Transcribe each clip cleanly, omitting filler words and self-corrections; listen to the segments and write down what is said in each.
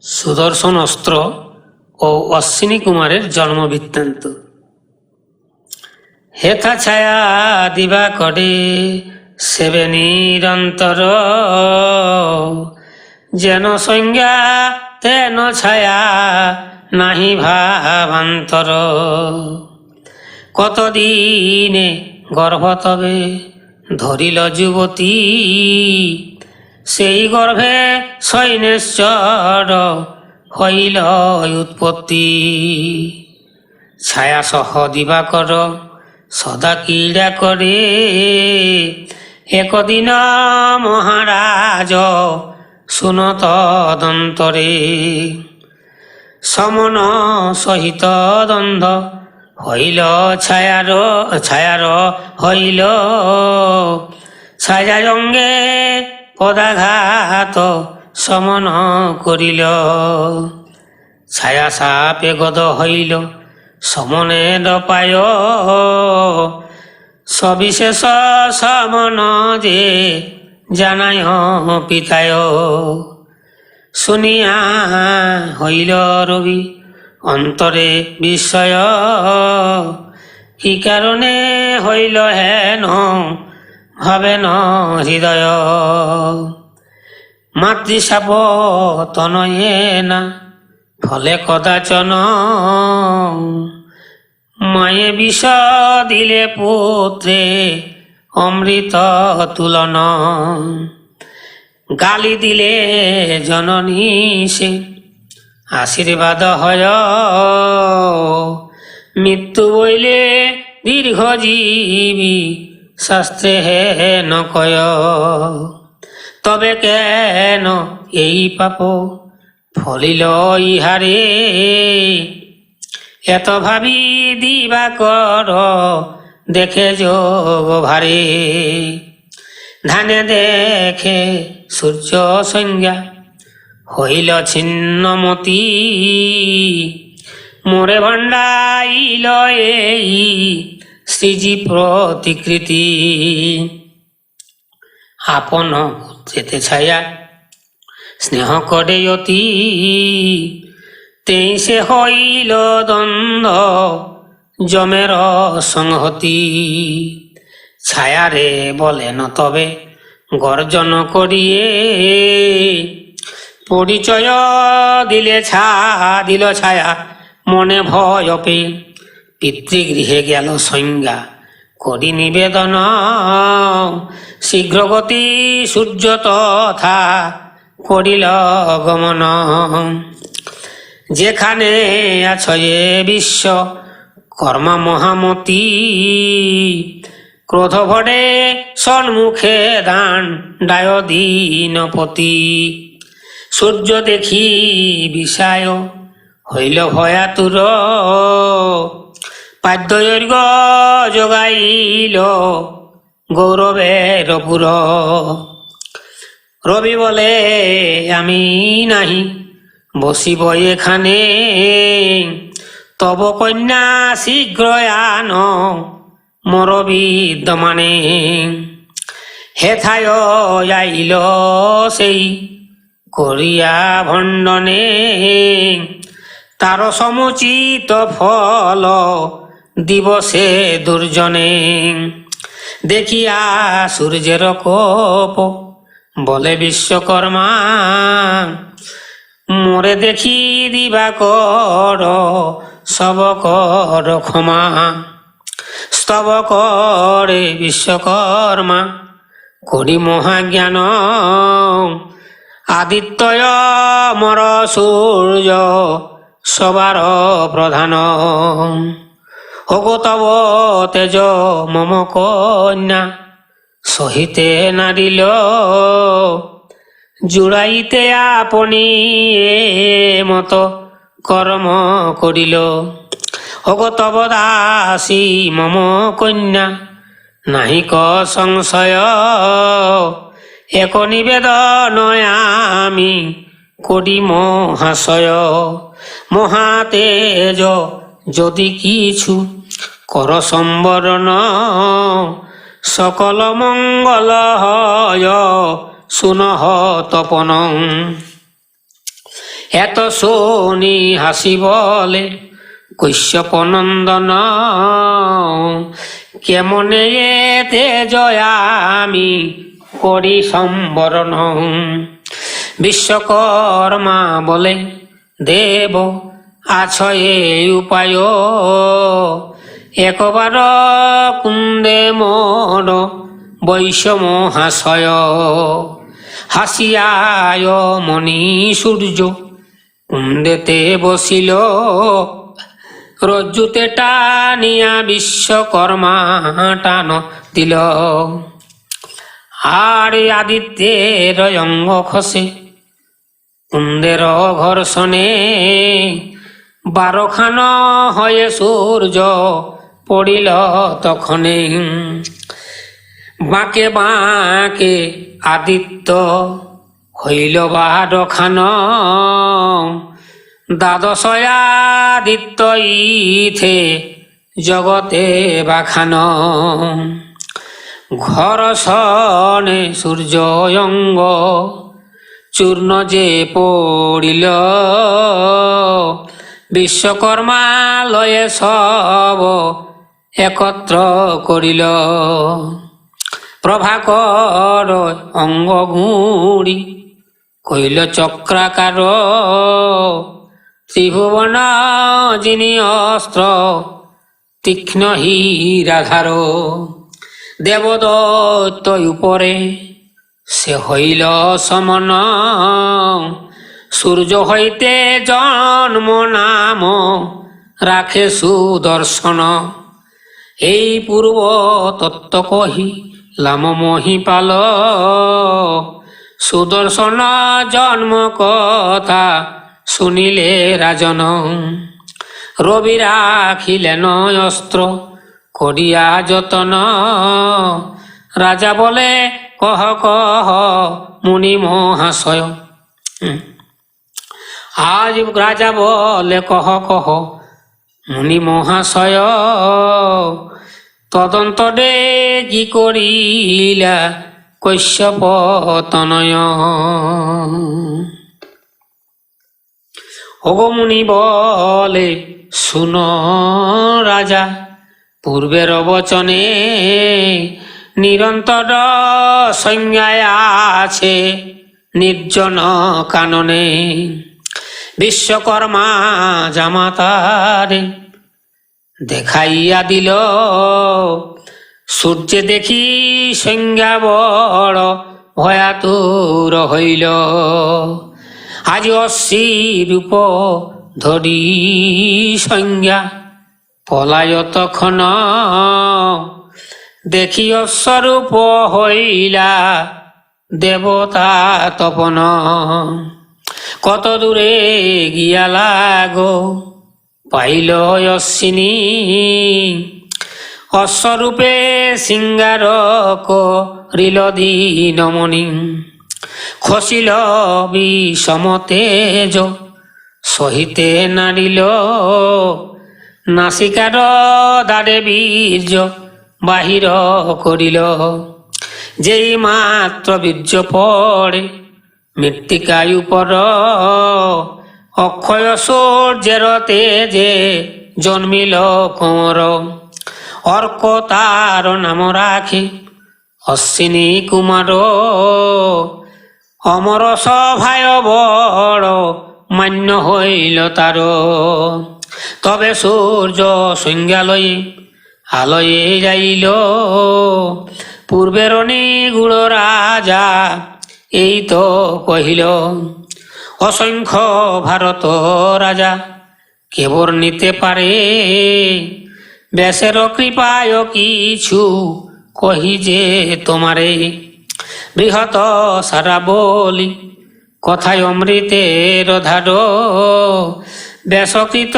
সুদর্শন অস্ত্র ও অশ্বিনী কুমারের জন্মবৃত্তান্ত। হেথা ছায়া দিবা করে সেবে নিরন্তর, যেন সংজ্ঞা তেন ছায়া নাহি ভাবান্তর। কতদিনে গর্ভ তবে ধরিল যুবতী, সেই গর্ভে সৈন্যেশ্বর হইল উৎপত্তি। ছায়া সহ দিবাকর সদা ক্রীড়া করে, একদিন মহারাজ শুনত দন্তরে। সমন সহিত দ্বন্দ্ব হইল ছায়ার হইল, ছায়া অঙ্গে পদাঘাত সমন করিল। ছায়া সাপে গদ হইল সমনে দপায়, সবিশেষ সমন যে জানায় পিতায়। শুনিয়া হইল রবি অন্তরে বিস্ময়, কি কারণে হইল হেন ভাবেন হৃদয়। মাতৃশাপ তনয়ে না ফলে কদাচন, মায়ে বিষ দিলে পুত্রে অমৃত তুলন। গালি দিলে জননী সে আশীর্বাদ হয়, মৃত্যু বইলে দীর্ঘজীবী শাস্ত্রে হেন কয়। তবে কেন এই পাপ ফলিল ইহারে, এত ভাবি দিবাকর দেখে যোগ ভারে। ধানে দেখে সূর্য সংজ্ঞা হইল ছিন্নমতি, মোরে ভণ্ডাইল এই শ্রীজী প্রতিকৃতি। আপন পুত্রেতে ছায়া স্নেহ করে অতি, তেইশে হইল দ্বন্দ্ব যমের সংহতি। ছায়ারে বলেন তবে গর্জন করিয়ে, পরিচয় দিল ছায়া মনে ভয় পে। পিতৃগৃহে গেল সংজ্ঞা করি নিবেদন, শীঘ্রগতি সূর্য তথা করিল গমন। যেখানে আছো এ বিশ্ব কর্মা মহামতি, ক্রোধ ভরে সন্মুখে দান ডায় দীনপতি। সূর্য দেখি বিষায় হইল ভয়াতুর, পাদ্যৈর্ঘ যোগাইল গৌরবের পুর। রবি বলে আমি নাহি বসিব এখানে, তব কন্যা শীঘ্র আন মোর বিদ্যমানে। হেথায় আইল সেই করিয়া ভণ্ডনে, তার সমুচিত ফল দিবসে দুর্জনে। দেখিয়া সূর্যের কোপ বলে বিশ্বকর্মা, মোরে দেখি দিবাকর সব কর ক্ষমা। স্তব করে বিশ্বকর্মা করি মহাজ্ঞান, আদিত্যয় মর সূর্য সবার প্রধান। হগতব তেজ মম কন্যা সহিতে নারিল, জুড়াইতে আপনি মত কর্ম করিল। হগতব দাসী মম কন্যা নাহিক সংশয়, এক নিবেদন আমি করি মহাশয়। মহাতেজ যদি কিছু কর সম্বরণ, সকল মঙ্গল হয় শুনহ তপন। এত শুনি হাসি বলে কৈশ্যপ নন্দন, কেমনে এতে জয়া আমি করি সম্বরণ। বিশ্বকর্মা বলে দেব আছো এই উপায়, একবার কুন্দে মোর বৈশ্য মহাশয়। হাসিয়ায় মণি সূর্য কুন্দেতে বসিল, রজ্জুতে টানিয়া বিশ্বকর্মা টান দিল। আর আদিত্যের অঙ্গ খসে কুন্দের ঘর্ষণে, 12খান হয়ে সূর্য পড়িল তখনে। বাঁকে বাঁকে আদিত্য হইল 12খান, দ্বাদশয়াদিত্য ইথে জগতে বাখান। ঘর্ষণে সূর্য অঙ্গ চূর্ণ যে পড়িল, বিশ্বকর্মা লয়ে সব একত্র করিল। প্রভাকর অঙ্গ গুঁড়ি কইল চক্রাকার, ত্রিভুবন যিনি অস্ত্র তীক্ষ্ণ হীরাধার। দেবদত্ত উপরে সে হইল সমন, সূর্য হইতে জন্ম নাম রাখে সুদর্শন। এই পূর্ব তত্ত্ব কহি লাম মহিপাল, সুদর্শন জন্ম কথা শুনিলে রাজন। রবি রাখিলেন অস্ত্র করিয়া যতন, রাজা বলে কহ কহ মুনি মহাশয়। আজ রাজা বলে কহ কহ মুনি মহাশয়, তদন্তরে কি করিলা কৈশ্যপ তনয়। ওগো মুনি বলে শুন রাজা, পূর্বের বচনে নিরন্তর সংজ্ঞায় আছে নির্জন কাননে। বিশ্বকর্মা জামাতারে দেখাইয়া দিল, সূর্যে দেখি সংজ্ঞা বড় ভয়াতুর হইল। আজ অশ্রী রূপ ধরি সংজ্ঞা পলায় তখন, দেখি অশ্বরূপ হইলা দেবতা তপন। কত দূরে গিয়া লাগো পাইল অশ্বিনী, অশ্বরূপে সিঙ্গার করিল দীনমণি। খসিল বিষম তেজ সহিতে নারিল, নাসিকার দ্বারে বীর্য বাহির করিল। যেই মাত্র বীর্য পড়ে মৃত্তিকায় উপর, অক্ষয় সূর্যের তেজে জন্মিল কোমর। অর্ক তার নাম রাখে অশ্বিনী কুমার, অমর সভায় বড় মান্য হইল তার। তবে সূর্য সংজ্ঞালয়ে আলয়ে যাইল, পূর্বের নিগুড় রাজা এই তো কহিল। অসংখ্য ভারত রাজা কেবল নিতে পারে, ব্যাসের কৃপায় কিছু কহি যে তোমারে। বৃহৎ সারা বলি কথায় অমৃতের ধার, ব্যাসকৃত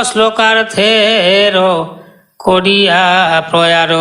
শ্লোকার্থের করিয়া প্রয়ার।